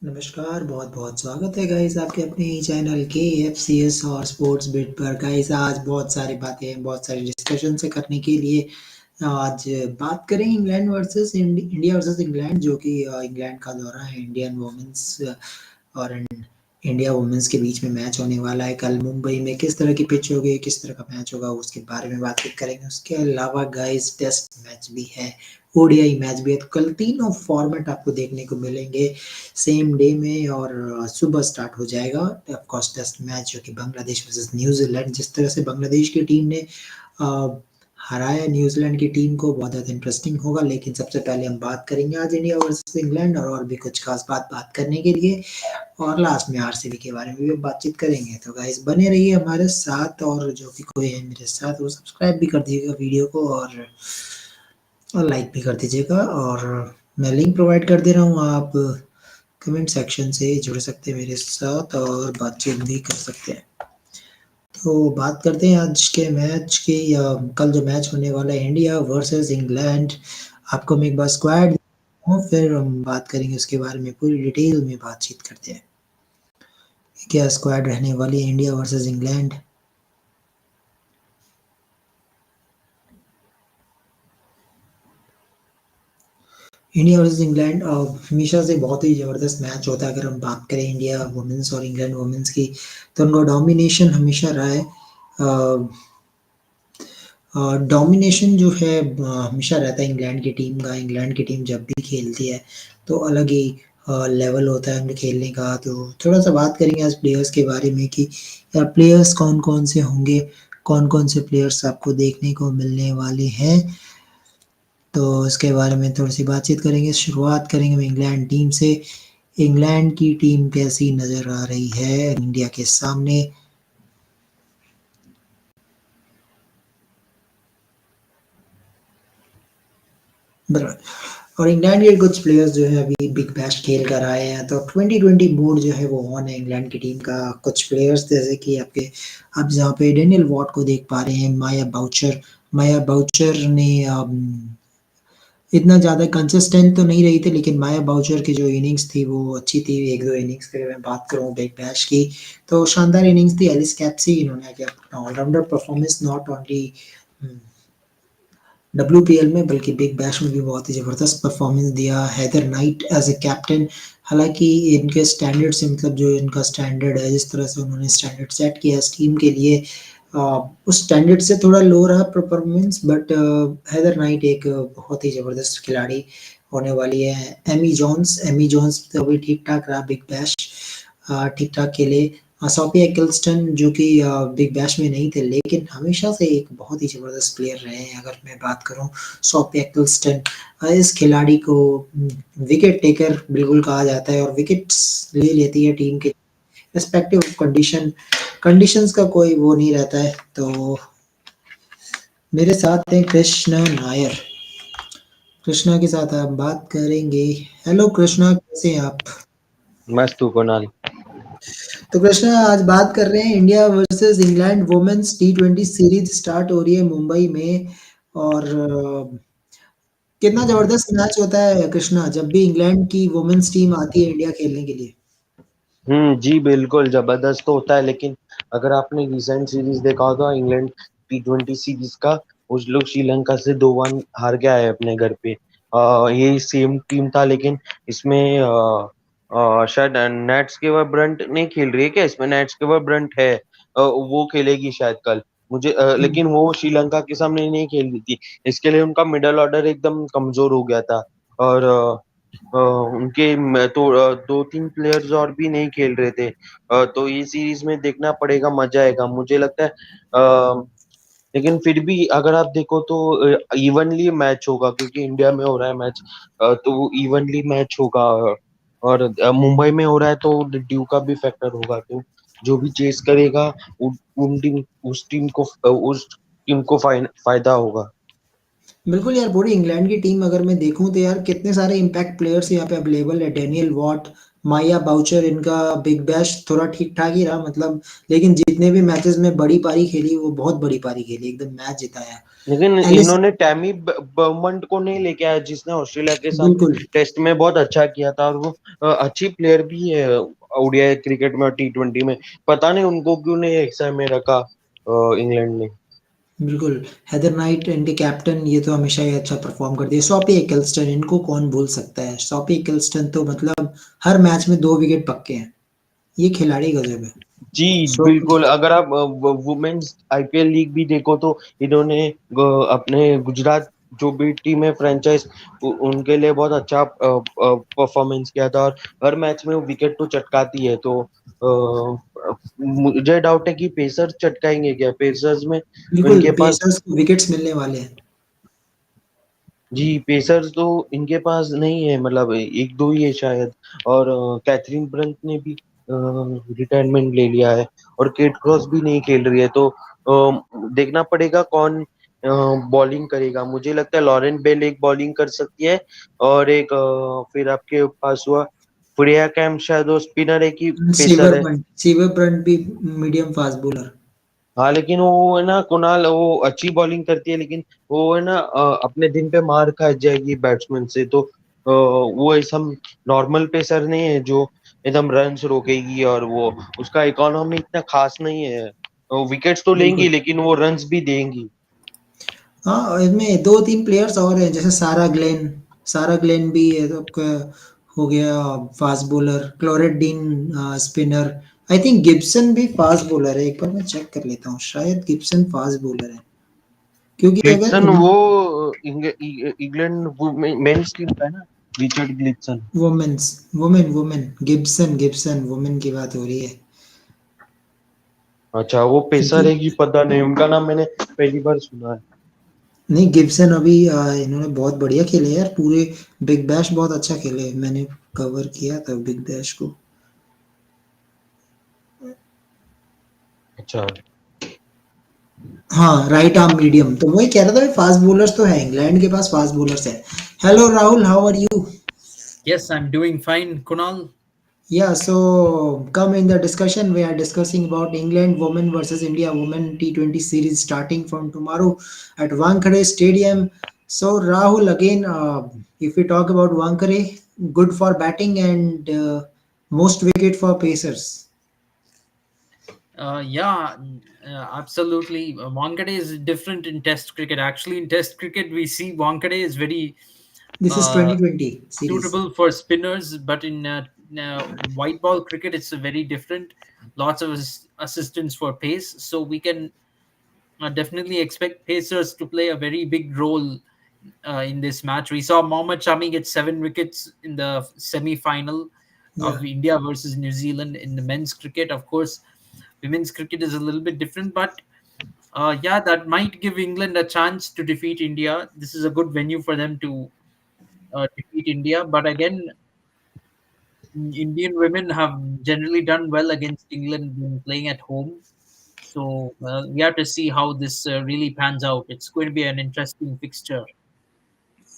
नमस्कार, बहुत-बहुत स्वागत है गाइस आपके अपने ही चैनल KFCS और स्पोर्ट्स बिट पर। गाइस आज बहुत सारी बातें हैं, बहुत सारी डिस्कशन से करने के लिए आज बात करें England versus India versus England, जो कि इंग्लैंड का दौरा है इंडियन वुमेन्स और इंडिया वुमेन्स के बीच में मैच होने वाला है कल मुंबई में। किस तरह की पिच होगी, किस तरह का मैच होगा, उसके बारे में बातचीत करेंगे। उसके अलावा गाइस टेस्ट मैच भी है, ओडीआई मैच भी है, तो कल तीनों फॉर्मेट आपको देखने को मिलेंगे सेम डे में और सुबह स्टार्ट हो जाएगा। ऑफ कोर्स टेस्ट मैच जो कि बांग्लादेश वर्सेस न्यूजीलैंड, जिस तरह से बांग्लादेश की टीम ने अ, हराया न्यूजीलैंड की टीम को, बहुत ज़्यादा इंटरेस्टिंग होगा। लेकिन सबसे पहले हम बात करेंगे आज इंडिया वर्सेस इंग्लैंड और भी कुछ खास बात करने के लिए, और लास्ट में आरसीबी के बारे में भी बातचीत करेंगे। तो गाइस बने रहिए हमारे साथ, और जो भी कोई है मेरे साथ वो सब्सक्राइब भी कर दीजिएगा वीडियो को, और लाइक भी कर दीजिएगा। और मैं लिंक प्रोवाइड कर दे रहा हूँ, आप कमेंट सेक्शन से जुड़ सकते हैं मेरे साथ और बातचीत भी कर सकते हैं। तो बात करते हैं आज के मैच की। कल जो मैच होने वाला है इंडिया वर्सेस इंग्लैंड, आपको मैं एक बार स्क्वाड हूँ, फिर हम बात करेंगे उसके बारे में, पूरी डिटेल में बातचीत करते हैं। क्या स्क्वाड रहने वाली है India versus England. India versus England हमेशा से बहुत ही ज़बरदस्त मैच होता है। अगर हम बात करें इंडिया वुमेन्स और इंग्लैंड वुमेन्स की, तो उनका डोमिनेशन हमेशा रहा है। डोमिनेशन जो है हमेशा रहता है इंग्लैंड की टीम का। इंग्लैंड की टीम जब भी खेलती है तो अलग ही लेवल होता है उनके खेलने का। तो थोड़ा-सा बात करेंगे आज प्लेयर्स के बारे में कि प्लेयर्स कौन-कौन से होंगे, कौन-कौन से प्लेयर्स आपको देखने को मिलने वाले हैं। तो इसके बारे में थोड़ी-सी बातचीत करेंगे। शुरुआत करेंगे हम इंग्लैंड टीम से। इंग्लैंड की टीम कैसी नज़र आ रही है इंडिया के सामने? बराबर। और इंग्लैंड के कुछ प्लेयर्स जो है अभी बिग बैश खेल कर आए हैं, तो 2020 मोड जो है वो ऑन है इंग्लैंड की टीम का। कुछ प्लेयर्स जैसे कि आपके, आप जहाँ पे डेनियल वॉट को देख पा रहे हैं, माया बाउचर ने इतना ज़्यादा कंसिस्टेंट तो नहीं रही थी, लेकिन माया बाउचर की जो इनिंग्स थी वो अच्छी थी। 1-2 इनिंग्स की मैं बात करूँ बिग बैश की, तो शानदार इनिंग्स थी। एलिस कैप्सी इन्होंने किया अपना all rounder performance, not only WPL में बल्कि बिग बैश में भी बहुत ही ज़बरदस्त परफॉर्मेंस दिया। Heather Knight as a captain, हालाँकि इनके स्टैंडर्ड से, मतलब जो इनका स्टैंडर्ड है, जिस तरह से उन्होंने स्टैंडर्ड सेट किया इस टीम के लिए, उस स्टैंडर्ड से थोड़ा लो रहा परफॉर्मेंस, बट हैदर नाइट एक बहुत ही ज़बरदस्त खिलाड़ी होने वाली है। एमी जॉन्स तो अभी ठीक-ठाक रहा बिग बैश, ठीक-ठाक खेले। सोफिया एक्सटन जो कि बिग बैश में नहीं थे, लेकिन हमेशा से एक बहुत ही ज़बरदस्त प्लेयर रहे हैं। अगर मैं बात करूँ सोफिया एक्सटन, इस खिलाड़ी को विकेट टेकर बिल्कुल कहा जाता है, और विकेट्स ले लेती है टीम के रिस्पेक्टिव कंडीशंस का कोई वो नहीं रहता है। तो मेरे साथ हैं कृष्णा नायर। कृष्णा के साथ आप बात करेंगे। हेलो कृष्णा, कैसे हैं आप? मस्त हूँ कुणाल। तो कृष्णा, आज बात कर रहे हैं इंडिया वर्सेस इंग्लैंड वुमेन्स टी20 सीरीज स्टार्ट हो रही है मुंबई में। और कितना जबरदस्त मैच होता है कृष्णा जब भी इंग्लैंड की वुमेन्स टीम आती है इंडिया खेलने के लिए। जी बिल्कुल जबरदस्त तो होता है, लेकिन अगर आपने रिसेंट सीरीज देखा होगा इंग्लैंड T20 सीरीज का, उस लोग श्रीलंका से 2-1 हार के आए अपने घर पे। ये सेम टीम था, लेकिन इसमें शायद नेट्स के ब्रंट नहीं खेल रही है क्या? इसमें नेट्स के ब्रंट है, वो खेलेगी शायद कल। मुझे लेकिन वो श्रीलंका के सामने नहीं खेल रही थी, इसके लिए उनका मिडल ऑर्डर एकदम कमजोर हो गया था। और उनके तो 2-3 प्लेयर्स और भी नहीं खेल रहे थे। तो ये सीरीज में देखना पड़ेगा, मजा आएगा मुझे लगता है। लेकिन फिर भी अगर आप देखो तो इवनली मैच होगा, क्योंकि इंडिया में हो रहा है मैच, तो वो इवनली मैच होगा। और मुंबई में हो रहा है तो ड्यू का भी फैक्टर होगा, तो जो भी चेस करेगा उन टीम उस टीम को फायदा होगा। बिल्कुल यार, पूरी इंग्लैंड की टीम अगर मैं देखूं तो यार कितने सारे इम्पैक्ट प्लेयर्स यहाँ पे अवेलेबल है। डेनियल वॉट, माया बाउचर, इनका बिग बैश थोड़ा ठीक ठाक ही रहा, मतलब, लेकिन जितने भी मैचेस में बड़ी पारी खेली वो बहुत बड़ी पारी खेली, एकदम मैच जिताया। लेकिन एलिस इन्होंने टैमी बर्मंट को नहीं लेके आया, जिसने ऑस्ट्रेलिया के साथ बिल्कुल, टेस्ट में बहुत अच्छा किया था, और वो अच्छी प्लेयर भी है ओडीआई क्रिकेट में और टी20 में। पता नहीं उनको क्यों नहीं एक्सआई में रखा इंग्लैंड ने। बिल्कुल। हेदर नाइट इनके कैप्टन, ये तो हमेशा ही अच्छा परफॉर्म करती है। सॉपी एकिल्स्टन, इनको कौन भूल सकता है? सॉपी एकिल्स्टन तो मतलब हर मैच में 2 विकेट पक्के हैं। ये खिलाड़ी गजब है। जी सॉपी बिल्कुल। अगर आप वुमेन्स आईपीएल लीग भी देखो तो इन्होंने अपने गुजरात जो भी टीम है फ्रेंचाइज, उनके लिए बहुत अच्छा परफॉर्मेंस किया था, और हर मैच में वो विकेट तो चटकाती है। तो मुझे डाउट है कि पेसर्स चटकाएंगे क्या, पेसर्स में बिल्कुल, इनके पास। पेसर्स को विकेट्स मिलने वाले हैं। जी पेसर्स तो इनके पास नहीं है, मतलब एक दो ही है शायद। और कैथरीन ब्रंट ने भी रिटायरमेंट ले लिया है, और केट क्रॉस भी नहीं खेल रही है। तो देखना पड़ेगा कौन बॉलिंग करेगा। मुझे लगता है लॉरेन बेल एक बॉलिंग कर सकती है, और एक फिर आपके पास हुआ फ्रेया कैम, शायद वो स्पिनर है कि पेसर है। सीवर ब्रंट भी मीडियम फास्ट बॉलर। हाँ लेकिन वो है ना कुणाल, वो अच्छी बॉलिंग करती है, लेकिन वो है ना अपने दिन पे मार खा जाएगी बैट्समैन से। तो वो ऐसा नॉर्मल पेसर नहीं है जो एकदम रन्स रोकेगी, और वो उसका इकोनॉमी इतना खास नहीं है। विकेट्स तो लेंगी बिल्कुल। लेकिन वो रन्स भी देंगी। हाँ, इसमें 2-3 प्लेयर्स और हैं, जैसे सारा ग्लेन भी है तो आपका हो गया फास्ट बॉलर, क्लोरेडीन स्पिनर। आई थिंक गिब्सन भी फास्ट बॉलर है, एक बार मैं चेक कर लेता हूँ, शायद गिब्सन फास्ट बॉलर है। क्योंकि अगर ग्लिटसन वो इंग्लैंड मेंस टीम का है ना, Richard Glitson. Women's women Gibson women की बात हो रही है। अच्छा वो पेसर क्योंकि है कि पता नहीं, उनका नाम मैंने पहली बार सुना है। नहीं, गिब्सन अभी इन्होंने बहुत बढ़िया खेले यार, पूरे बिग बैश बहुत अच्छा खेले, मैंने कवर किया था बिग बैश को। अच्छा। हाँ, राइट आर्म मीडियम, तो वही कह रहा था, फास्ट बॉलर्स तो है, इंग्लैंड के पास फास्ट बॉलर्स है। Hello Rahul, how are you? Yes, I'm doing fine, Kunal. Yeah, so come in the discussion. We are discussing about England women versus India women T20 series starting from tomorrow at Wankhede Stadium. So Rahul, again, if we talk about Wankhede, good for batting and most wicket for pacers. Yeah, absolutely. Wankhede is different in Test cricket. Actually, in Test cricket, we see Wankhede is very This is uh, 2020 series. suitable for spinners, but in white ball cricket, it's a very different. Lots of assistance for pace, so we can definitely expect pacers to play a very big role in this match. We saw Mohammad Shami get 7 wickets in the semi-final Yeah. of India versus New Zealand in the men's cricket. Of course, women's cricket is a little bit different, but yeah, that might give England a chance to defeat India. This is a good venue for them to defeat India. But again, Indian women have generally done well against England when playing at home. So we have to see how this really pans out. It's going to be an interesting fixture.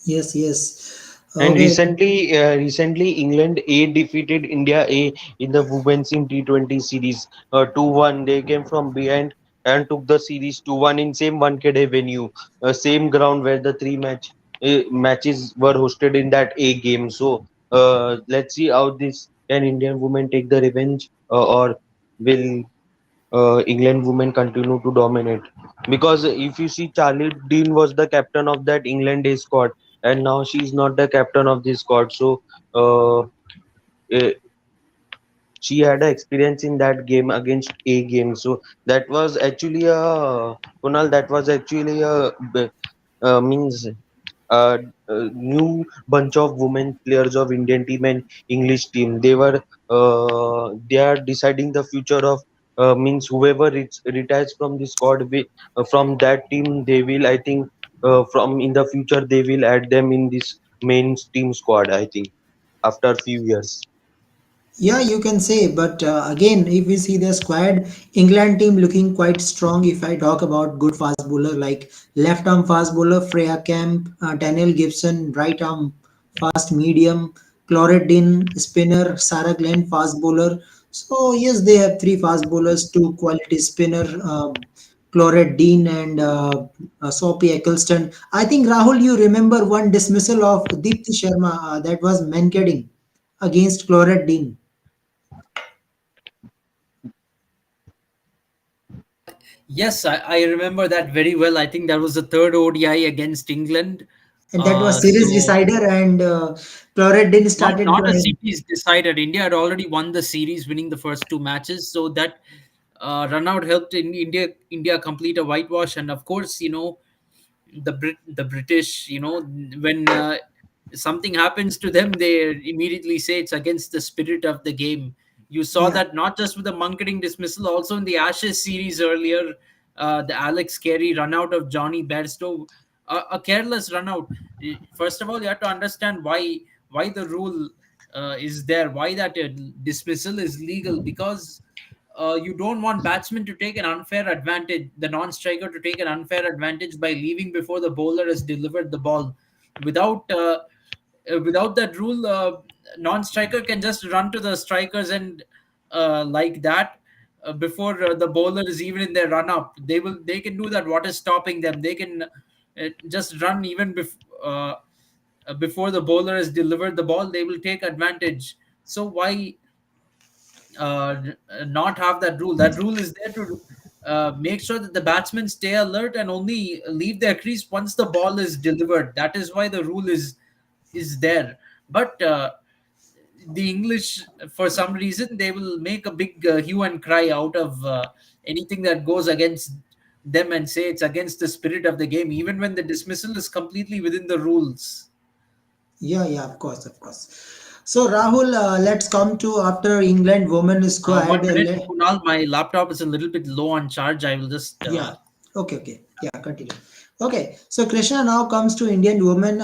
Yes, yes. And Okay. recently, England A defeated India A in the Women's in T20 series 2-1. They came from behind and took the series 2-1 in same Wankhede venue, same ground where the matches were hosted in that A game. So let's see how this can Indian women take the revenge, or will England women continue to dominate. Because if you see, Charlie Dean was the captain of that England A squad, and now she's not the captain of this squad. So uh, eh, she had a experience in that game against A game. So that was actually a Kunal. That was actually a means a new bunch of women players of Indian team and English team. They are deciding the future of means whoever retires from the squad from that team, they will, I think, from in the future they will add them in this main team squad, I think, after a few years. Yeah, you can say, but again, if we see the squad, England team looking quite strong. If I talk about good fast bowler like left arm fast bowler Freya Kemp, Daniel Gibson, right arm fast medium, Cloredin spinner, Sarah Glenn fast bowler. So yes, they have three fast bowlers, two quality spinner, Cloret Dean and Sophie Eccleston. I think Rahul, you remember one dismissal of Deepthi Sharma that was Mankading against Cloret Dean, Yes, I remember that very well. I think that was the third ODI against England. and that was series So decider, and Cloret Dean not started not a crying. series decided. India had already won the series, winning the first two matches. So that run out helped in India complete a whitewash. And of course, the British, when something happens to them, they immediately say it's against the spirit of the game. You saw Yeah, that not just with the Munkering dismissal, also in the Ashes series earlier, the Alex Carey run out of Johnny Bairstow, a careless run out. First of all, you have to understand why the rule is there, why that dismissal is legal, because you don't want batsmen to take an unfair advantage, the non-striker to take an unfair advantage by leaving before the bowler has delivered the ball. Without that rule, non-striker can just run to the strikers and like that before the bowler is even in their run up. They can do that. What is stopping them? They can just run even before the bowler has delivered the ball. They will take advantage. So why not have that rule? That rule is there to make sure that the batsmen stay alert and only leave their crease once the ball is delivered. That is why the rule is there. But the English, for some reason, they will make a big hue and cry out of anything that goes against them and say it's against the spirit of the game, even when the dismissal is completely within the rules. yeah, yeah, of course, of course. So Rahul, let's come to after England women One squad. minute, Kunal, my laptop is a little bit low on charge. I will just Yeah. Okay. Okay. Yeah. Continue. Okay. So Krishna now comes to Indian women.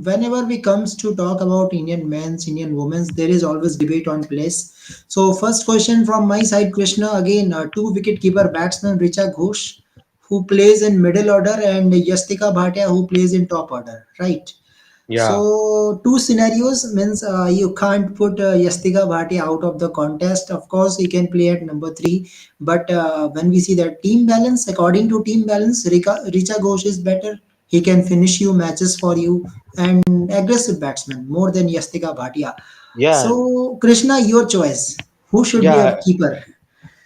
Whenever we comes to talk about Indian men's, Indian women's, there is always debate on place. So first question from my side, Krishna. Again, two wicket keeper batsman Richa Ghosh, who plays in middle order, and Yastika Bhatia, who plays in top order. Right. Yeah, So two scenarios means you can't put Yastika Bhatia out of the contest. Of course, he can play at number three. But when we see that team balance, according to team balance, Richa Ghosh is better. He can finish you matches for you and aggressive batsman more than Yastika Bhatia. yeah, So Krishna, your choice. Who should be a yeah. keeper?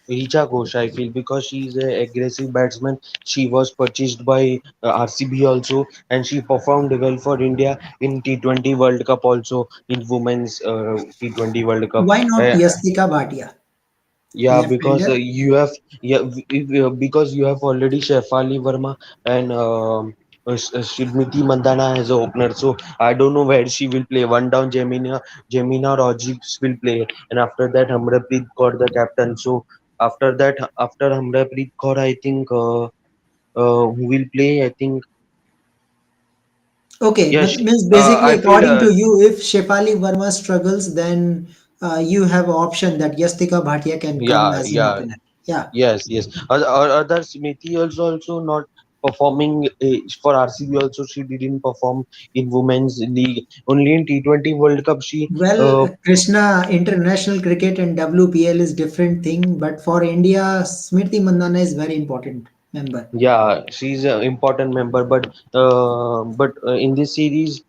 Richa Ghosh, I feel, because she's an aggressive batsman. She was purchased by RCB also, and she performed well for India in T20 World Cup also, in women's T20 World Cup. Why not Uh, Yastika Bhatia? yeah, Left because hander. you have, yeah, because you have already Shefali Verma and Shrimiti Mandana as a opener. So I don't know where she will play. One down, Jemina Rodriguez will play, and after that, Hamrapreet Kaur the captain. So after that, after Hamrapreet Kaur, I think who will play? I think Okay, yeah, means basically I feel according to you, if Shefali Verma struggles, then you have option that Yastika Bhatia can come yeah, as an yeah. opener. Yeah. Yes, yes. Other Smithy also not performing for RCB. Also, she didn't perform in Women's League. Only in T20 World Cup she. Well, Krishna, international cricket and WPL is different thing, but for India, Smriti Mandana is very important member. Yeah, she's an important member, but in this series,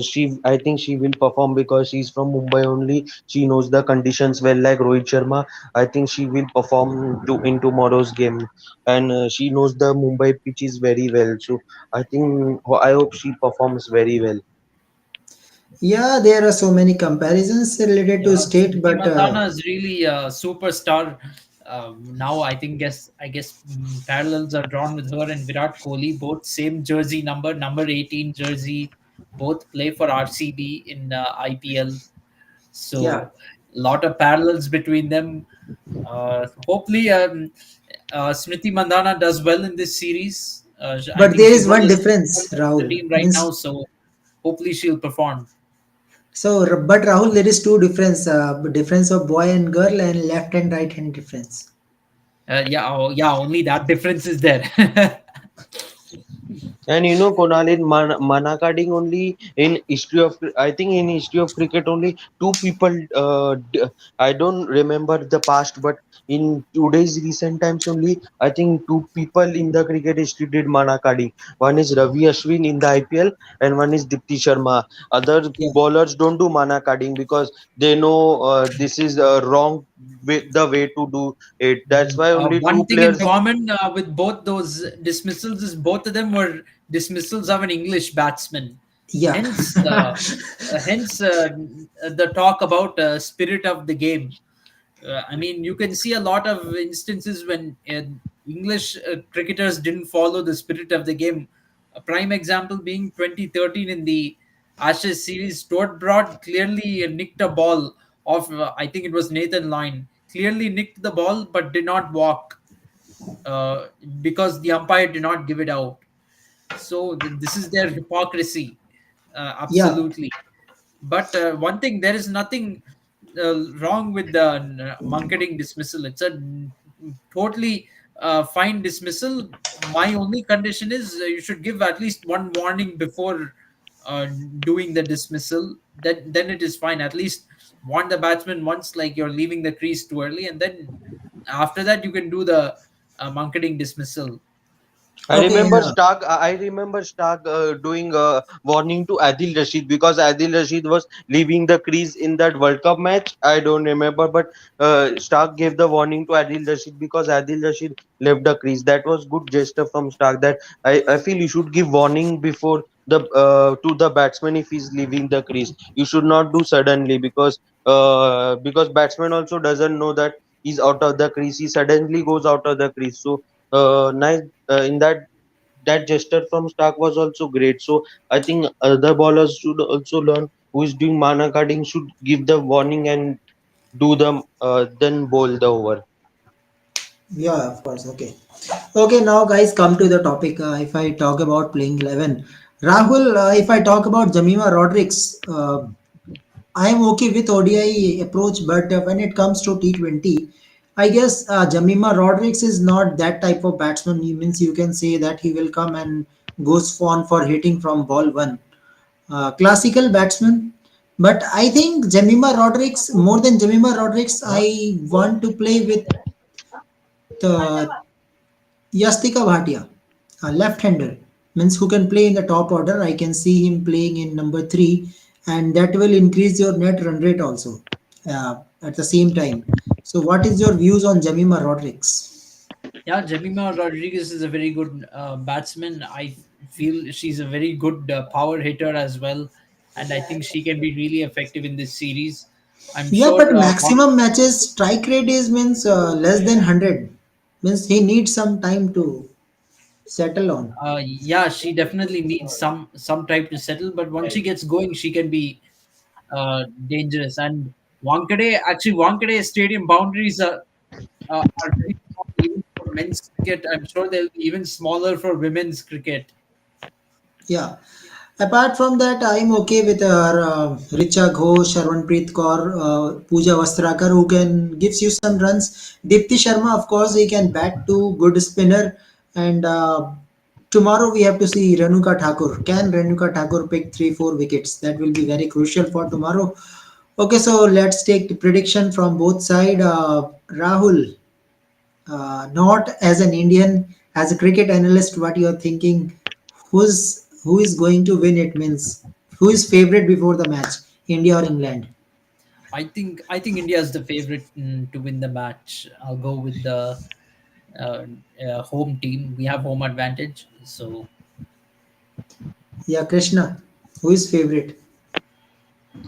she I think she will perform because she's from Mumbai only. She knows the conditions well, like Rohit Sharma. I think she will perform in tomorrow's game, and she knows the Mumbai pitches very well. So I hope she performs very well. Yeah, there are so many comparisons related to Yeah, state, Smriti but Mandana is really a superstar. Now I guess parallels are drawn with her and Virat Kohli, both same jersey number 18 jersey, both play for RCB in IPL. yeah, So a lot of parallels between them. Hopefully, Smriti Mandana does well in this series. I but think there she's is one one of the senior difference, members of the Rahul. team right now, Means so hopefully she'll perform. but Rahul, there is two difference, difference of boy and girl and left and right hand difference. Yeah, yeah, only that difference is there. And you know, Konal, in mana carding only in history of, I think in history of cricket only two people. I don't remember the past, but in today's recent times only, I think two people in the cricket history did mana carding. One is Ravi Ashwin in the IPL, and one is Dipti Sharma. Other Yeah, bowlers don't do mana carding because they know this is wrong way, the way to do it. That's why only two One thing in players. common with both those dismissals is both of them were dismissals of an English batsman. yeah, Hence, the talk about spirit of the game. I mean, you can see a lot of instances when English cricketers didn't follow the spirit of the game. A prime example being 2013 in the Ashes series, Stuart Broad clearly nicked a ball of, I think it was Nathan Lyon, clearly nicked the ball but did not walk uh, because the umpire did not give it out. So this is their hypocrisy, yeah, absolutely. But one thing, there is nothing wrong with the marketing dismissal. It's a totally fine dismissal. My only condition is you should give at least one warning before uh, doing the dismissal. That then it is fine. At least warn the batsman once, like you're leaving the crease too early, and then after that you can do the marketing dismissal. okay, I remember Stark doing a warning to Adil Rashid because Adil Rashid was leaving the crease in that World Cup match. I don't remember, but Stark gave the warning to Adil Rashid because Adil Rashid left the crease. That was good gesture from Stark. That I feel you should give warning before the to the batsman if he's leaving the crease. You should not do suddenly because batsman also doesn't know that he's out of the crease. He suddenly goes out of the crease. So nice in that gesture from Stark was also great. So I think other bowlers should also learn who is doing mana carding should give the warning and do the then bowl the over. yeah, of course. Okay. Okay, now guys, come to the topic. If I talk about playing 11, Rahul, if I talk about Jamima Rodriguez, I am okay with ODI approach, but when it comes to T20, I guess Jamima Rodriguez is not that type of batsman. He means you can say that he will come and goes on for hitting from ball one. Classical batsman, but I think Jamima Rodriguez, more than Jamima Rodriguez, I want to play with the Yastika Bhatia, a left-hander, means who can play in the top order. I can see him playing in number three, and that will increase your net run rate also at the same time. So, what is your views on Jamima Rodriguez? Yeah, Jemima Rodriguez is a very good batsman. I feel she's a very good power hitter as well, and I think she can be really effective in this series. I'm Yeah, but sure. maximum matches strike rate is means less than 100. Means he needs some time to settle on. Yeah, she definitely needs some time to settle, but once she gets going, she can be dangerous. And Wankhede Stadium boundaries are very small even for men's cricket. I'm sure they'll be even smaller for women's cricket. Yeah. Apart from that, I'm okay with Richa Ghosh, Sharmanpreet Kaur, Pooja Vastrakar, who can gives you some runs. Dipti Sharma, of course, he can bat too, good spinner. And tomorrow we have to see Renuka Thakur. Can Renuka Thakur pick 3-4 wickets? That will be very crucial for tomorrow. Okay, so let's take the prediction from both side. Rahul, not as an Indian, as a cricket analyst, what you are thinking? Who is going to win? It means who is favorite before the match, India or England? I think India is the favorite to win the match. I'll go with the home team. We have home advantage, so Yeah, Krishna, who is favorite?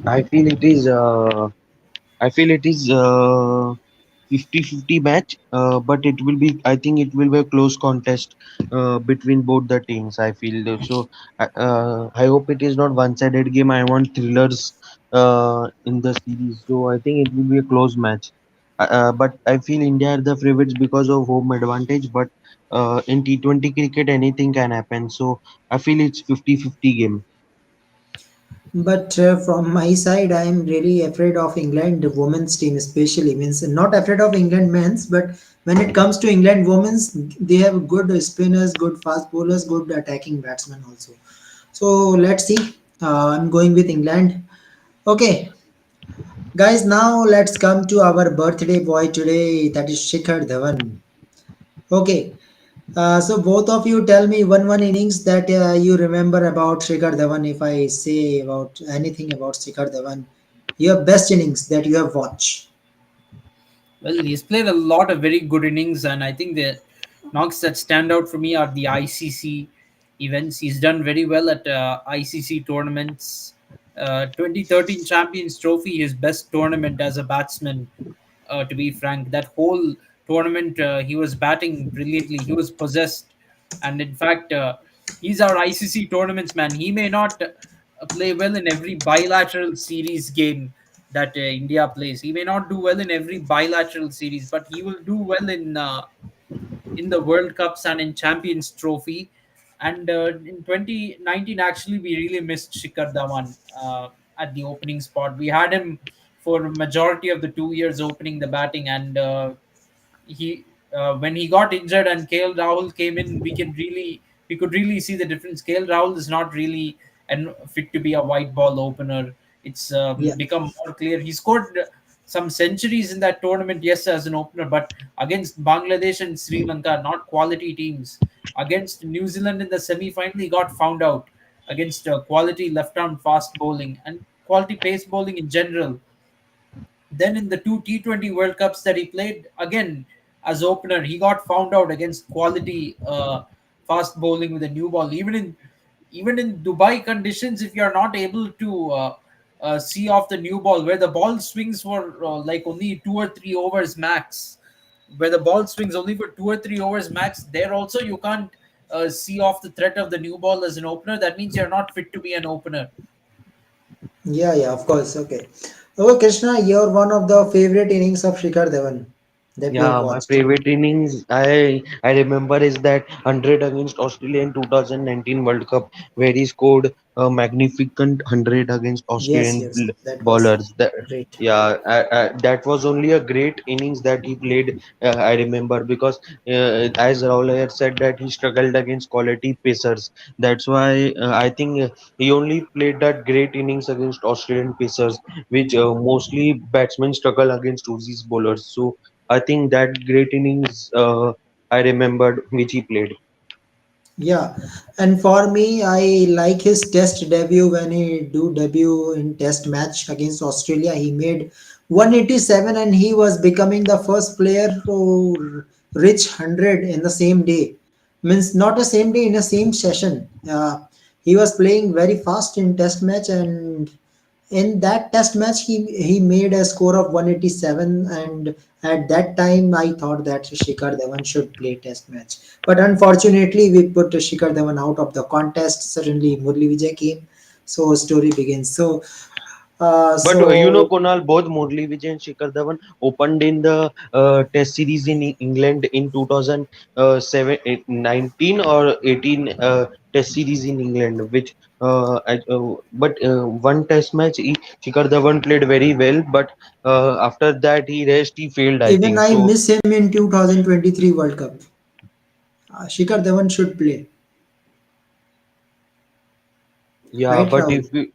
I feel it is. I feel it is 50-50 match, but it will be. I think it will be a close contest between both the teams. I feel so. I hope it is not one-sided game. I want thrillers in the series. So I think it will be a close match. But I feel India are the favorites because of home advantage. But in T20 cricket, anything can happen. So I feel it's 50-50 game. But from my side, I am really afraid of England, the women's team especially. Means not afraid of England men's, but when it comes to England women's, they have good spinners, good fast bowlers, good attacking batsmen also. So let's see. I'm going with England. Okay, guys, now let's come to our birthday boy today. That is Shikhar Dhawan. Okay, so both of you tell me one innings that you remember about Shikhar Dhawan. If I say about anything about Shikhar Dhawan, your best innings that you have watched. Well, he's played a lot of very good innings, and I think the knocks that stand out for me are the ICC events. He's done very well at ICC tournaments. 2013 Champions Trophy, his best tournament as a batsman. To be frank, that whole tournament, he was batting brilliantly. He was possessed, and in fact, he's our ICC tournaments man. He may not play well in every bilateral series game that India plays. He may not do well in every bilateral series, but he will do well in the World Cups and in Champions Trophy. And in 2019, actually, we really missed Shikhar Dhawan at the opening spot. We had him for majority of the 2 years opening the batting, and he when he got injured and KL Rahul came in, we could really see the difference. KL Rahul is not really and fit to be a white ball opener. It's Yeah. become more clear. He scored some centuries in that tournament, yes, as an opener, but against Bangladesh and Sri Lanka, not quality teams. Against New Zealand in the semi-final, he got found out against quality left-arm fast bowling and quality pace bowling in general. Then in the two T20 World Cups that he played, again as opener, he got found out against quality fast bowling with a new ball. Even in Dubai conditions, if you are not able to see off the new ball, where the ball swings for like only 2 or 3 overs max, where the ball swings only for 2 or 3 overs max, there also you can't see off the threat of the new ball as an opener. That means you're not fit to be an opener. Yeah, yeah, of course. Okay. Oh, Krishna, you're one of the favorite innings of Shikhar Dhawan that you have Yeah, my watched. favorite innings I remember is that 100 against Australia in 2019 World Cup, where he scored a magnificent 100 against Yes, Australian yes, that was bowlers. That, great. yeah, that was only a great innings that he played. I remember because as Rahul had said that he struggled against quality pacers. That's why I think he only played that great innings against Australian pacers, which mostly batsmen struggle against Aussies bowlers. So I think that great innings I remembered which he played. Yeah, and for me, I like his test debut when he do debut in test match against Australia. He made 187 and he was becoming the first player to reach 100 in the same day. Means not the same day in the same session. He was playing very fast in test match and in that test match he made a score of 187 and at that time I thought that Shikhar Dhawan should play test match, but unfortunately we put Shikhar Dhawan out of the contest. Suddenly Murli Vijay came, so story begins. So But you know, so Kunal, both Murli Vijay and Shikhar Dhawan opened in the Test series in England in 2007, 19 or 18 Test series in England. But one Test match, Shikhar Dhawan played very well. But after that, he failed. I even think I so. miss him in 2023 World Cup. Shikhar Dhawan should play, Yeah, right, but Rahul? if you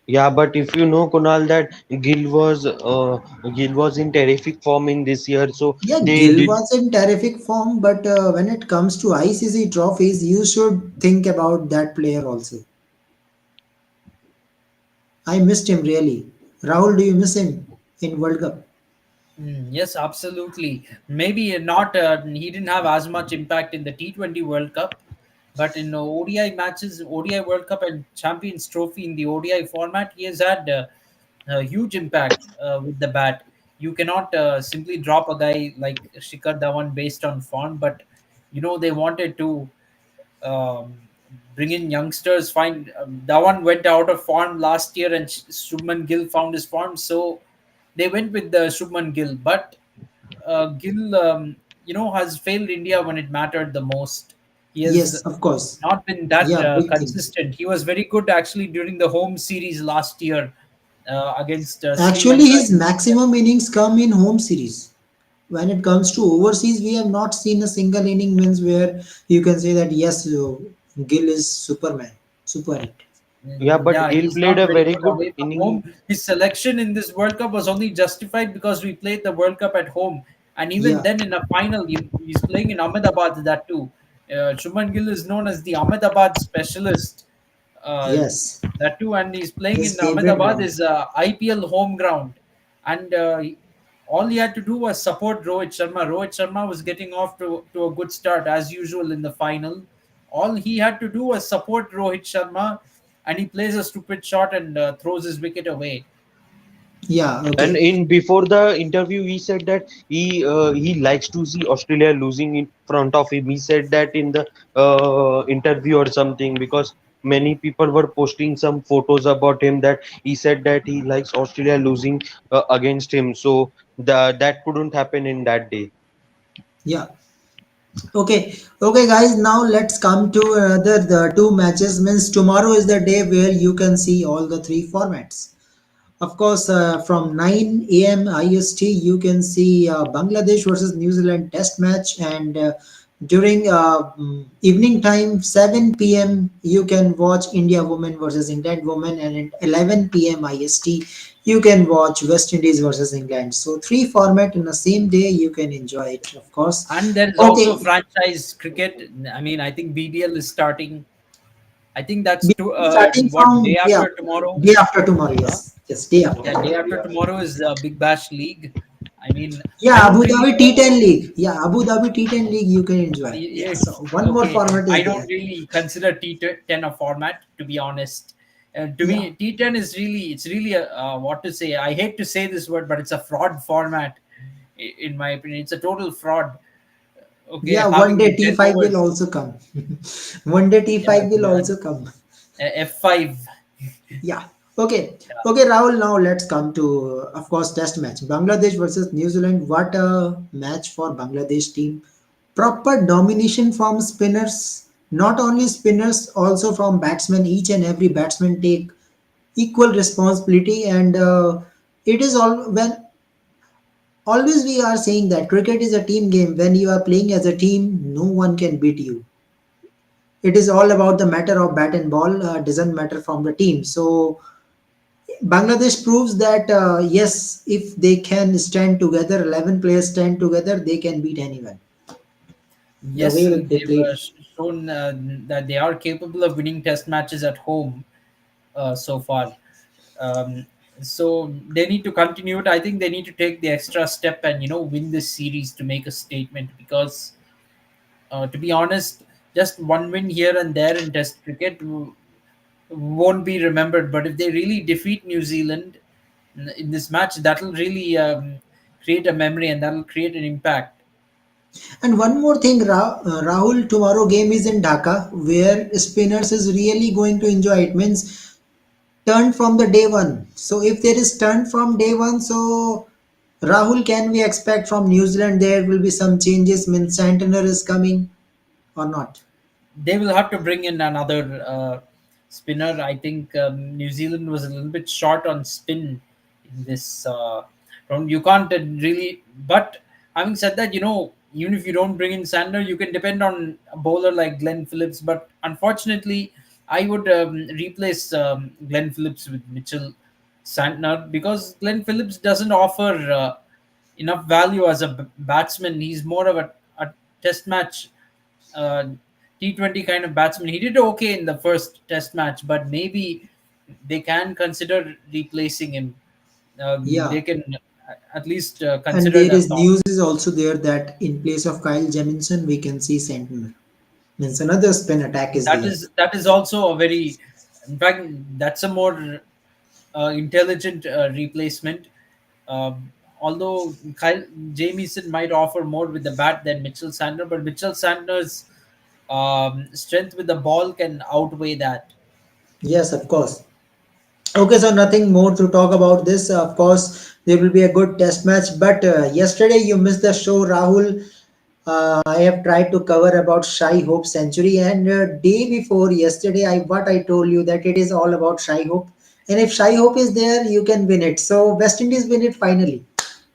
Yeah, but if you know Kunal that Gill was in terrific form in this year, so Yeah, they Gill did. was in terrific form, but when it comes to ICC trophies, you should think about that player also. I missed him really. Rahul, do you miss him in World Cup? Yes, absolutely. Maybe not. He didn't have as much impact in the T20 World Cup, but in ODI matches, ODI World Cup and Champions Trophy in the ODI format, he has had a huge impact with the bat. You cannot simply drop a guy like Shikhar Dhawan based on form, but they wanted to um, bring in youngsters. Find Dhawan went out of form last year, and Shubman Gill found his form, so they went with the Shubman Gill. But Gill, has failed India when it mattered the most. He has Yes, of course. not been that Yeah, big thing. consistent. He was very good actually during the home series last year against Sri Actually, Lanka his in the maximum innings come in home series. when it comes to overseas, we have not seen a single inning wins where you can say that yes, Gill is Superman, super hit. Yeah, but Yeah, Gill he's played not a very very good good away from inning. home. His selection in this World Cup was only justified because we played the World Cup at home, and even Yeah, then, in a final, he's playing in Ahmedabad. That too. Shubman Gill is known as the Ahmedabad specialist. Uh, yes, that too, and he's playing his in favorite Ahmedabad, ground. is IPL home ground, and all he had to do was support Rohit Sharma. Rohit Sharma was getting off to a good start as usual in the final. All he had to do was support Rohit Sharma, and he plays a stupid shot and throws his wicket away. Yeah, And okay. in before the interview, he said that he likes to see Australia losing in front of him. He said that in the interview or something, because many people were posting some photos about him, that he said that he likes Australia losing against him. So that couldn't happen in that day. Yeah. Okay, okay, guys. Now let's come to another the two matches. Means tomorrow is the day where you can see all the three formats. Of course, from 9 a.m. IST, you can see Bangladesh versus New Zealand Test match, and during evening time, 7 p.m., you can watch India women versus England women, and at 11 p.m. IST, you can watch West Indies versus England. So three format in the same day, you can enjoy it. Of course. And there is also Okay, franchise cricket. I mean, I think BDL is starting. I think that's we to starting what, from day after tomorrow. day after tomorrow. Huh? Yes, yes, day after Yeah, day tomorrow. after tomorrow is Big Bash League. I mean, I Yeah, don't Abu really Dhabi know. T10 League. Yeah, Abu Dhabi T10 League you can enjoy. Yeah, so one more Okay, format I is don't there. really consider T10 a format, to be honest. To Yeah. me, T10 is really, it's really a, what to say. I hate to say this word, but it's a fraud format, in my opinion. It's a total fraud. Okay, Yeah, one having day the 10 T5 will overs, also come. One day yeah, T5 will also come. F5. Yeah. Okay. Okay, Rahul, now let's come to, of course, test match. Bangladesh versus New Zealand. What a match for Bangladesh team. Proper domination from spinners. Not only spinners, also from batsmen. Each and every batsman take equal responsibility, and it is all when always we are saying that cricket is a team game. When you are playing as a team, no one can beat you. It is all about the matter of bat and ball. Doesn't matter from the team. So Bangladesh proves that yes, if they can stand together, 11 players stand together, they can beat anyone. The Yes, way they they've played. shown that they are capable of winning test matches at home so far. Um, so they need to continue it. I think they need to take the extra step and win this series to make a statement. Because to be honest, just one win here and there in Test cricket won't be remembered. But if they really defeat New Zealand in this match, that'll really create a memory, and that'll create an impact. And one more thing, Rahul, tomorrow game is in Dhaka, where spinners is really going to enjoy it. Means turn from the day one. So if there is turn from day one, so Rahul, can we expect from New Zealand there will be some changes? Means Santner is coming or not? They will have to bring in another spinner. I think New Zealand was a little bit short on spin in this round. You can't really, but having said that, even if you don't bring in Sander, you can depend on a bowler like Glenn Phillips. But unfortunately, I would replace Glenn Phillips with Mitchell Santner, because Glenn Phillips doesn't offer enough value as a batsman. He's more of a test match uh, T20 kind of batsman. He did okay in the first test match, but maybe they can consider replacing him. They Yeah. can at least And consider there that is thought. news is also there that in place of Kyle Jemison, we can see Santner. Means another spin attack is there. That is also a very, in fact, that's a more intelligent replacement. Although Kyle Jamieson might offer more with the bat than Mitchell Santner, but Mitchell Santner's strength with the ball can outweigh that. Yes, of course. Okay, so nothing more to talk about this. Of course, there will be a good test match. But yesterday you missed the show, Rahul. I have tried to cover about Shai Hope century, and day before yesterday, I told you that it is all about Shai Hope, and if Shai Hope is there, you can win it. So West Indies win it finally.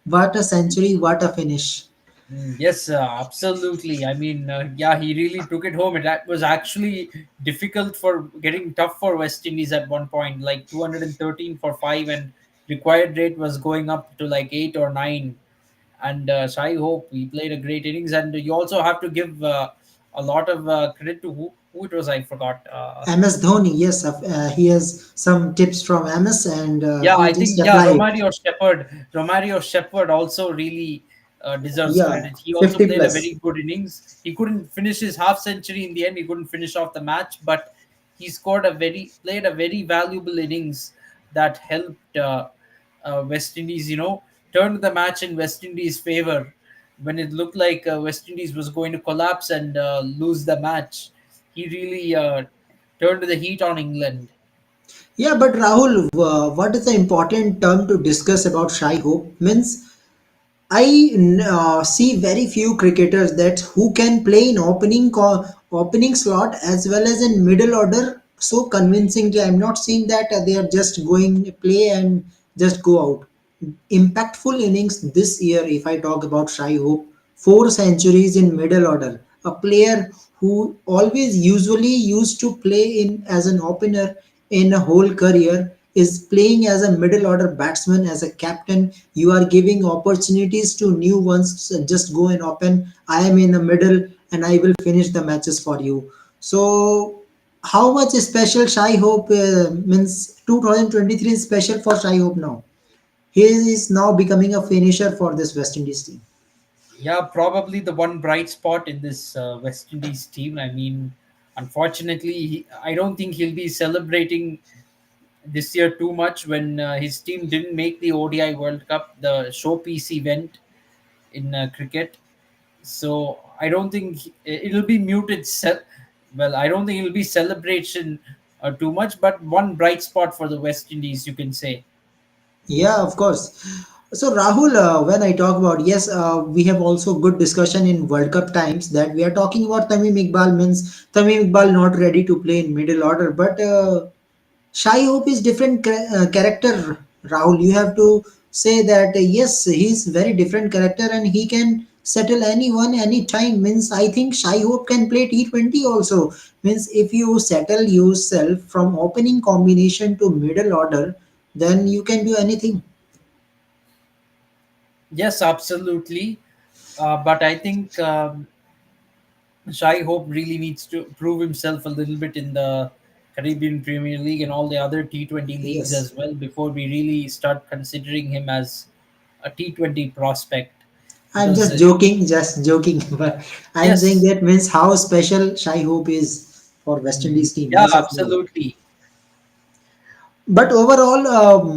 What a century, what a finish. Yes, absolutely. I mean, yeah, he really took it home. That was actually difficult for getting tough for West Indies at one point, like 213 for five, and required rate was going up to like 8 or 9. And so I hope he played a great innings. And you also have to give a lot of credit to who it was. I forgot. MS Dhoni, yes, he has some tips from MS and Yeah, he I just think yeah, apply it. Romario Shepherd. Romario Shepherd also really deserves Yeah, credit. He also 50 played a plus. very good innings. He couldn't finish his half century in the end. He couldn't finish off the match, but he scored a very played a very valuable innings that helped West Indies. Turned the match in West Indies' favor when it looked like West Indies was going to collapse and lose the match. He really turned the heat on England. Yeah, but Rahul, what is the important term to discuss about Shai Hope? Means I see very few cricketers that who can play in opening slot as well as in middle order so convincingly. I'm not saying that they are just going play and just go out. Impactful innings this year, if I talk about Shai Hope, 4 centuries in middle order. A player who always usually used to play in as an opener in a whole career is playing as a middle order batsman as a captain. You are giving opportunities to new ones. So just go and open. I am in the middle and I will finish the matches for you. So how much is special Shai Hope means 2023 is special for Shai Hope now. He is now becoming a finisher for this West Indies team. Yeah, probably the one bright spot in this West Indies team. I mean, unfortunately, I don't think he'll be celebrating this year too much when his team didn't make the ODI World Cup, the showpiece event in cricket. So I don't think it'll be muted. Well, I don't think it'll be celebration too much, but one bright spot for the West Indies, you can say. Yeah, of course. So Rahul, when I talk about yes, we have also good discussion in World Cup times that we are talking about Tamim Iqbal means Tamim Iqbal not ready to play in middle order, but Shai Hope is different character. Rahul, you have to say that yes, he's very different character and he can settle anyone anytime. Means I think Shai Hope can play T20 also. Means if you settle yourself from opening combination to middle order, then you can do anything. Yes, absolutely. But I think Shai Hope really needs to prove himself a little bit in the Caribbean Premier League and all the other T20 leagues Yes, as well before we really start considering him as a T20 prospect. I'm Because, just joking. But I'm saying yes, that means how special Shai Hope is for West Indies team. yeah, Yes, of course. absolutely. But overall,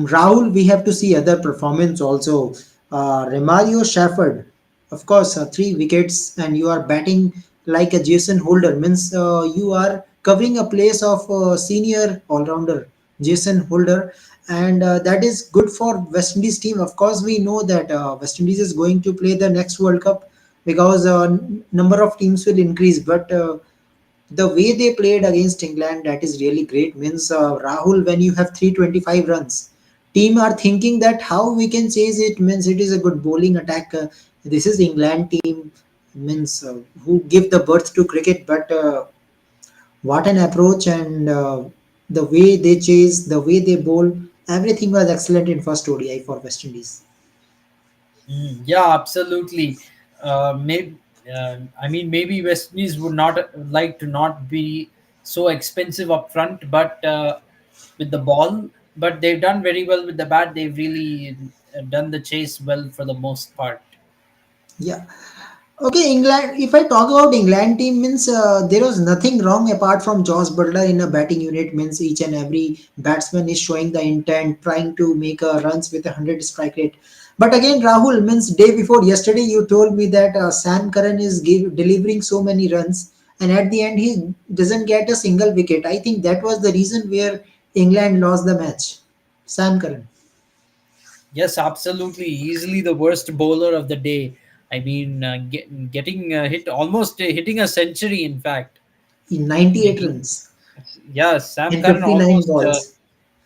Rahul, we have to see other performance also. Romario Shepherd, of course, 3 wickets, and you are batting like a Jason Holder. Means you are covering a place of senior all rounder Jason Holder, and that is good for West Indies team. Of course, we know that West Indies is going to play the next World Cup because number of teams will increase, but. The way they played against England, that is really great. Means Rahul, when you have 325 runs, team are thinking that how we can chase it. Means it is a good bowling attack. This is England team. Means who give the birth to cricket, but what an approach and the way they chase, the way they bowl, everything was excellent in first ODI for West Indies. Yeah, absolutely. Maybe I mean maybe West Indies would not like to not be so expensive up front, but with the ball, but they've done very well with the bat. They've really done the chase well for the most part. Yeah. Okay, England. If I talk about England team, means there was nothing wrong apart from Josh Butler in a batting unit. Means each and every batsman is showing the intent, trying to make runs with 100 strike rate. But again, Rahul means day before yesterday, you told me that Sam Curran is delivering so many runs, and at the end he doesn't get a single wicket. I think that was the reason where England lost the match. Sam Curran Yes, absolutely. Easily the worst bowler of the day. I mean, getting hit almost hitting a century. In fact, in 98 he, runs yeah, Sam in Curran 59 almost balls.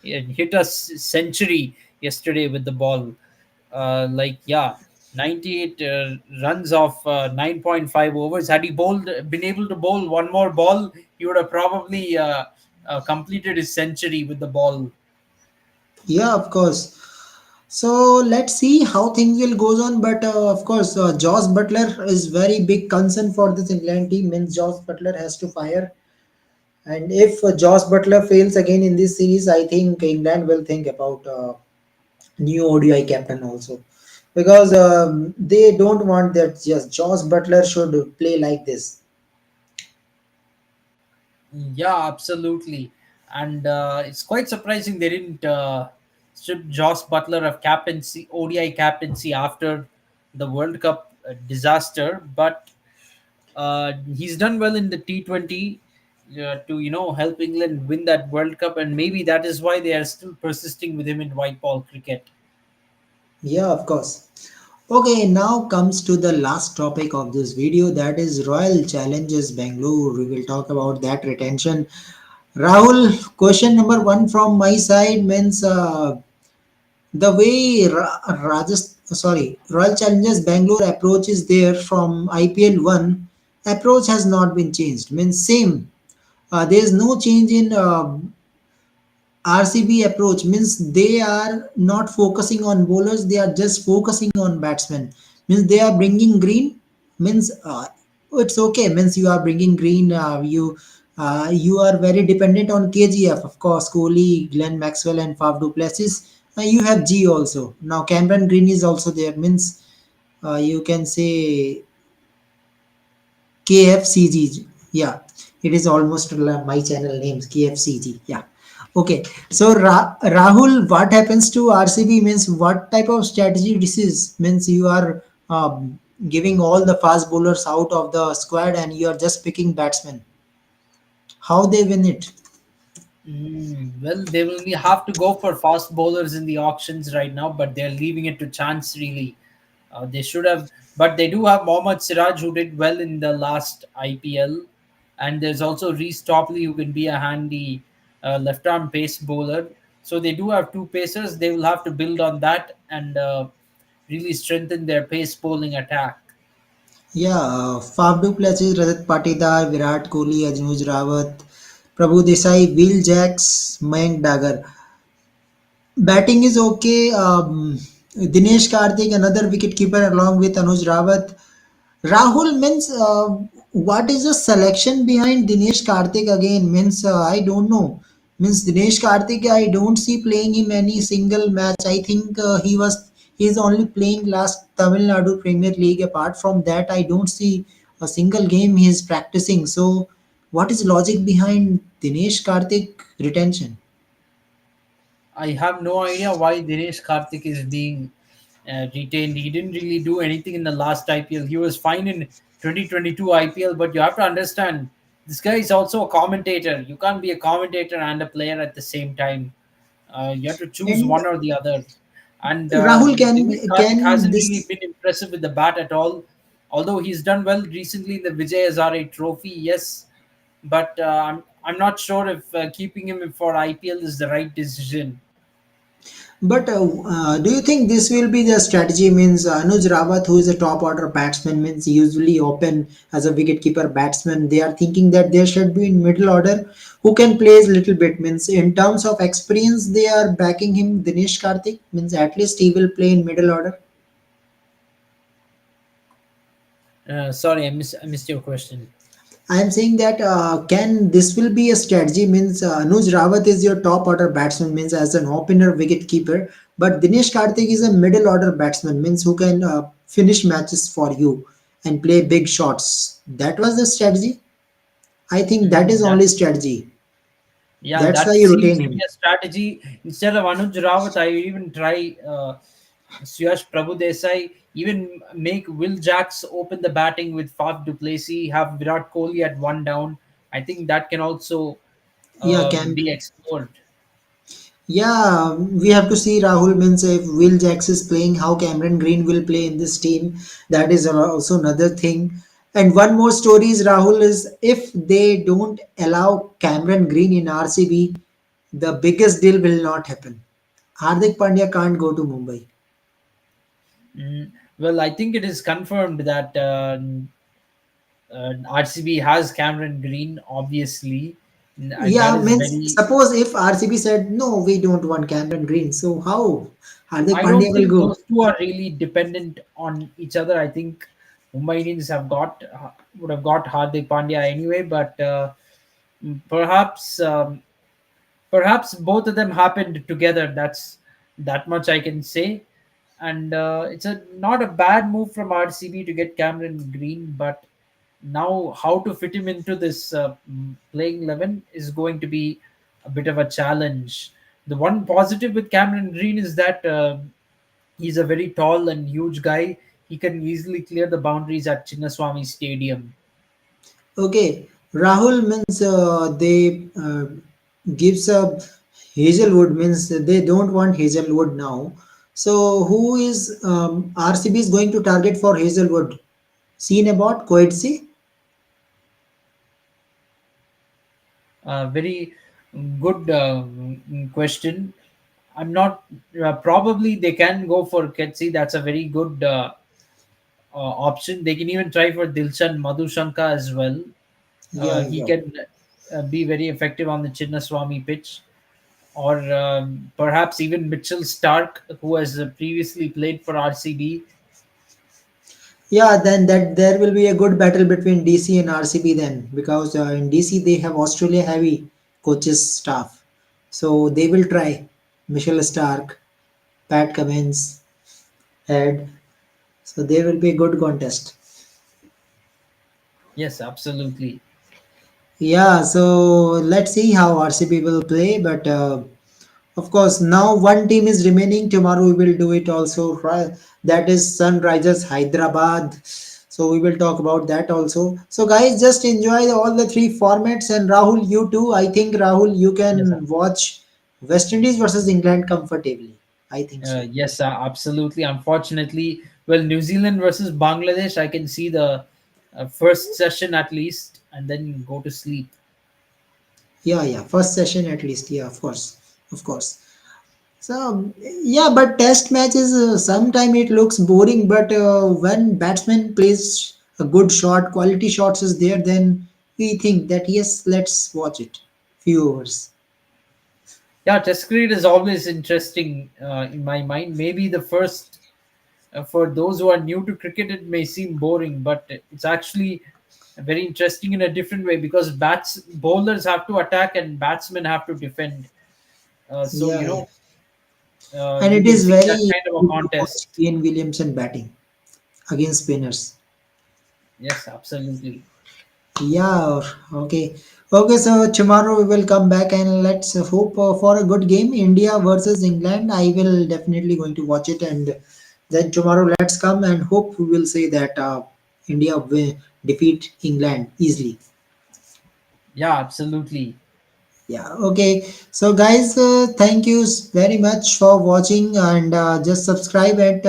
hit a century yesterday with the ball. Like, yeah, 98 runs of 9.5 overs. Had he been able to bowl one more ball, he would have probably completed his century with the ball. Yeah, of course. So let's see how things will goes on. But of course, Josh Butler is very big concern for this England team. Means Josh Butler has to fire. And if Josh Butler fails again in this series, I think England will think about new ODI captain also, because they don't want that just Josh Butler should play like this. Yeah, absolutely. And it's quite surprising they didn't strip Josh Butler of captaincy, ODI captaincy after the World Cup disaster. But he's done well in the T20 to help England win that World Cup, and maybe that is why they are still persisting with him in white ball cricket. Yeah, of course. Okay, now comes to the last topic of this video, that is Royal Challenges Bangalore. We will talk about that retention. Rahul, question number one from my side means the way Royal Challengers Bangalore approaches there from IPL 1 approach has not been changed. Means same. There is no change in RCB approach, means they are not focusing on bowlers, they are just focusing on batsmen. Means they are bringing green, means it's okay. Means you are bringing green, you are very dependent on KGF, of course, Kohli, Glenn Maxwell, and Faf du Plessis. You have G also. Now Cameron Green is also there. Means you can say KFCG. Yeah, it is almost my channel names KFCG. Yeah. Okay. So Rahul, what happens to RCB means what type of strategy this is? Means you are giving all the fast bowlers out of the squad and you are just picking batsmen. How they win it? Well, they will have to go for fast bowlers in the auctions right now, but they're leaving it to chance, really. They should have, but they do have Mohammad Siraj, who did well in the last IPL, and there's also Reece Topley, who can be a handy left arm pace bowler. So they do have two pacers. They will have to build on that and really strengthen their pace bowling attack. Yeah, Faf du Plessis, Rajat Patidar, Virat Kohli, Anuj Rawat, Prabhu Desai, Will Jacks, Mayank Dagar. Batting is okay. Dinesh Karthik, another wicket keeper, along with Anuj Rawat. Rahul means what is the selection behind Dinesh Karthik again? Means I don't know. Means Dinesh Karthik, I don't see playing him any single match. I think he's only playing last Tamil Nadu Premier League. Apart from that, I don't see a single game he is practicing. So, what is logic behind Dinesh Karthik retention? I have no idea why Dinesh Karthik is being retained. He didn't really do anything in the last IPL. He was fine in 2022 IPL, but you have to understand this guy is also a commentator. You can't be a commentator and a player at the same time. You have to choose And one or the other. And Rahul, Dinesh Karthik can hasn't really this been impressive with the bat at all. Although he's done well recently in the Vijay Hazare Trophy, yes, but I'm not sure if keeping him for IPL is the right decision. But do you think this will be the strategy? Means Anuj Rawat, who is a top order batsman, means usually open as a wicketkeeper batsman. They are thinking that there should be in middle order who can play a little bit. Means in terms of experience, they are backing him. Dinesh Karthik means at least he will play in middle order. Sorry, I missed your question. I am saying that can this will be a strategy, means Anuj Rawat is your top order batsman, means as an opener wicket keeper, but Dinesh Karthik is a middle order batsman, means who can finish matches for you and play big shots. That was the strategy. I think that is That only strategy. Yeah, That's why that you seems retain to be him. a strategy. Instead of Anuj Rawat, I would even try Suyash Prabhu Desai. Even make Will Jacks open the batting with Faf du Plessis. Have Virat Kohli at one down. I think that can also Yeah, be can explored. Yeah, we have to see Rahul means if Will Jacks is playing, how Cameron Green will play in this team. That is also another thing. And one more story is Rahul is if they don't allow Cameron Green in RCB, the biggest deal will not happen. Hardik Pandya can't go to Mumbai. Well, I think it is confirmed that RCB has Cameron Green, obviously. That Yeah, is means very. suppose if RCB said no, we don't want Cameron Green. So how Hardik I Pandya don't will think go? those two are really dependent on each other. I think Mumbai Indians would have got Hardik Pandya anyway, but perhaps perhaps both of them happened together. That's that much I can say. And it's a not a bad move from RCB to get Cameron Green, but now how to fit him into this playing 11 is going to be a bit of a challenge. The one positive with Cameron Green is that he's a very tall and huge guy. He can easily clear the boundaries at Chinnaswamy Stadium. Okay, Rahul means they gives a Hazelwood means they don't want Hazelwood now. So who is RCB is going to target for Hazelwood? Seen about Coetzee? Very good question. I'm not probably they can go for Ketsi. That's a very good option. They can even try for Dilshan Madhushanka as well. Yeah, He yeah. can be very effective on the Chinnaswamy pitch, or perhaps even Mitchell Stark, who has previously played for RCB. Yeah, then that there will be a good battle between DC and RCB then because in DC they have Australia heavy coaches staff, so they will try Michelle Stark, Pat Cummins, Head. So there will be a good contest. Yes, absolutely. Yeah, so let's see how RCB will play, but of course now one team is remaining. Tomorrow we will do it also. That is Sunrisers Hyderabad. So we will talk about that also. So guys, just enjoy all the three formats and Rahul, you too. I think Rahul, you Yes, can watch West Indies versus England comfortably. I think so. yes, absolutely. Unfortunately, well, New Zealand versus Bangladesh, I can see the first session at least, and then go to sleep. Yeah, yeah. First session at least. Yeah, of course, of course. So yeah, but test matches sometime it looks boring. But when batsman plays a good shot, quality shots is there, then we think that yes, let's watch it. Few overs. Yeah, Test cricket is always interesting in my mind. Maybe the first, for those who are new to cricket, it may seem boring, but it's actually very interesting in a different way because bats bowlers have to attack and batsmen have to defend. So Yeah, yeah. And you it can is see that very kind of a good to watch contest. Ian Williamson batting against spinners. Yes, absolutely. Yeah, okay. Okay, so tomorrow we will come back and let's hope for a good game. India versus England. I will definitely going to watch it and then tomorrow let's come and hope we will say that India will defeat England easily. Yeah, absolutely. Yeah, okay. So guys, thank you very much for watching and just subscribe at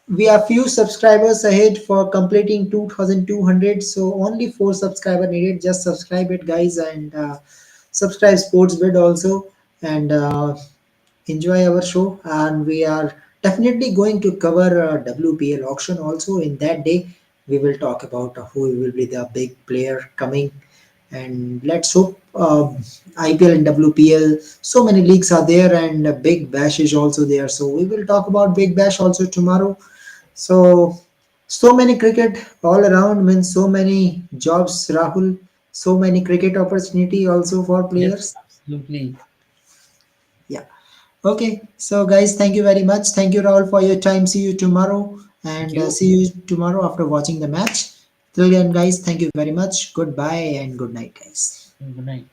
we are few subscribers ahead for completing 2200, so only 4 subscriber needed. Just subscribe it guys and subscribe sportsbid also and enjoy our show, and we are definitely going to cover WPL auction also. In that day we will talk about who will be the big player coming, and let's hope IPL and WPL, so many leagues are there and Big Bash is also there, so we will talk about Big Bash also tomorrow. So, so many cricket all around means so many jobs, Rahul. So many cricket opportunity also for Yes, players. absolutely. Yeah. Okay. So, guys, thank you very much. Thank you, Rahul, for your time. See you tomorrow, Thank and you. see you tomorrow after watching the match. Till then, guys, thank you very much. Goodbye and good night, guys. Good night.